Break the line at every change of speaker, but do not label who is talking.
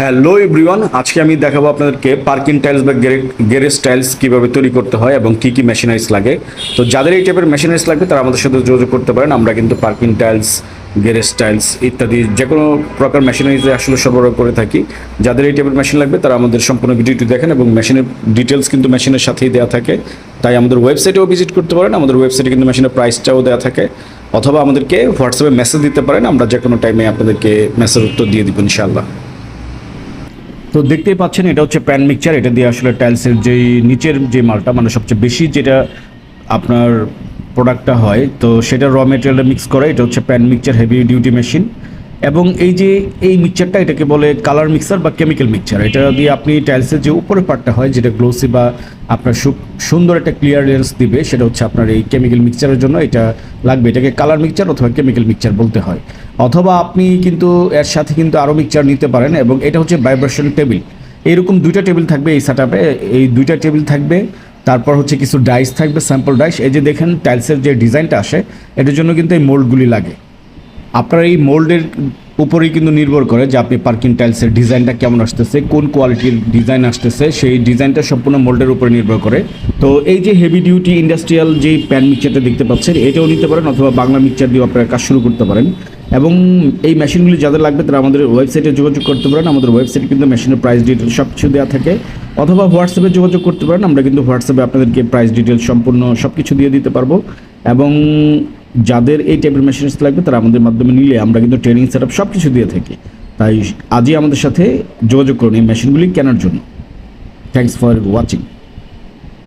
Hello everyone, আজকে আমি দেখাবো আপনাদেরকে পার্কিং টাইলস বা গ্যারেজ টাইলস কীভাবে তৈরি করতে হয় এবং কী কী মেশিনারিজ লাগে। তো যাদের এই টাইপের মেশিনারিজ লাগবে তারা আমাদের সাথে যোগাযোগ করতে পারেন। আমরা কিন্তু পার্কিং টাইলস, গ্যারেজ টাইলস ইত্যাদি যে কোনো প্রকার মেশিনারিজ আসলে সরবরাহ করে থাকি। যাদের এই টাইপের মেশিন লাগবে তারা আমাদের সম্পূর্ণ ভিডিওটি দেখেন এবং মেশিনের ডিটেলস কিন্তু মেশিনের সাথেই দেওয়া থাকে। তাই আমাদের ওয়েবসাইটেও ভিজিট করতে পারেন। আমাদের ওয়েবসাইটে কিন্তু মেশিনের প্রাইসটাও দেওয়া থাকে, অথবা আমাদেরকে হোয়াটসঅ্যাপে মেসেজ দিতে পারেন। আমরা যে কোনো টাইমে আপনাদেরকে মেসেজ উত্তর দিয়ে দিব ইনশাআল্লাহ। তো দেখতেই পাচ্ছেন এটা হচ্ছে প্যান মিক্সচার। এটা দিয়ে আসলে টাইলসের যেই নিচের যে মালটা মানে সবচেয়ে বেশি যেটা আপনার প্রোডাক্টটা হয়, তো সেটা র মেটেরিয়ালটা মিক্স করে। এটা হচ্ছে pan mixture heavy duty machine. এবং এই যে এই মিক্সচারটা এটাকে বলে কালার মিক্সার বা কেমিক্যাল মিক্সচার। এটা দিয়ে আপনি টাইলসের যে উপরের পার্টটা হয় যেটা গ্লোসি বা আপনার সুন্দর একটা ক্লিয়ারেন্স দিবে, সেটা হচ্ছে আপনার এই কেমিক্যাল মিক্সচারের জন্য এটা লাগবে। এটাকে কালার মিক্সচার অথবা কেমিক্যাল মিক্সচার বলতে হয়। অথবা আপনি কিন্তু এর সাথে কিন্তু আরও মিক্সচার নিতে পারেন। এবং এটা হচ্ছে ভাইব্রেশন টেবিল। এইরকম দুইটা টেবিল থাকবে এই সেটআপে, এই দুইটা টেবিল থাকবে। তারপর হচ্ছে কিছু ডাইস থাকবে, স্যাম্পল ডাইস। এই যে দেখেন টাইলসের যে ডিজাইনটা আসে, এটার জন্য কিন্তু এই মোল্ডগুলি লাগে। আপনার এই মোল্ডের উপরেই কিন্তু নির্ভর করে যে আপনি পার্কিং টাইলসের ডিজাইনটা কেমন আসতেছে, কোন কোয়ালিটির ডিজাইন আসতেছে, সেই ডিজাইনটা সম্পূর্ণ মোল্ডের উপরে নির্ভর করে। তো এই যে হেভি ডিউটি ইন্ডাস্ট্রিয়াল যে প্যান মিক্সচারটা দেখতে পাচ্ছেন, এটাও নিতে পারেন, অথবা বাংলা মিক্সচার দিয়েও আপনারা কাজ শুরু করতে পারেন। এবং এই মেশিনগুলি যাদের লাগবে তারা আমাদের ওয়েবসাইটে যোগাযোগ করতে পারেন। আমাদের ওয়েবসাইটে কিন্তু মেশিনের প্রাইস ডিটেল সব কিছু দেওয়া থাকে। অথবা হোয়াটসঅ্যাপে যোগাযোগ করতে পারেন। আমরা কিন্তু হোয়াটসঅ্যাপে আপনাদেরকে প্রাইস ডিটেল সম্পূর্ণ সব কিছু দিয়ে দিতে পারবো। এবং যাদের এই টাইপের মেশিনস লাগবে তারা আমাদের মাধ্যমে নিলে আমরা কিন্তু ট্রেনিং সেটআপ সব কিছু দিয়ে থাকি। তাই আজই আমাদের সাথে যোগাযোগ করুন এই মেশিনগুলি কেনার জন্য। Thanks for watching.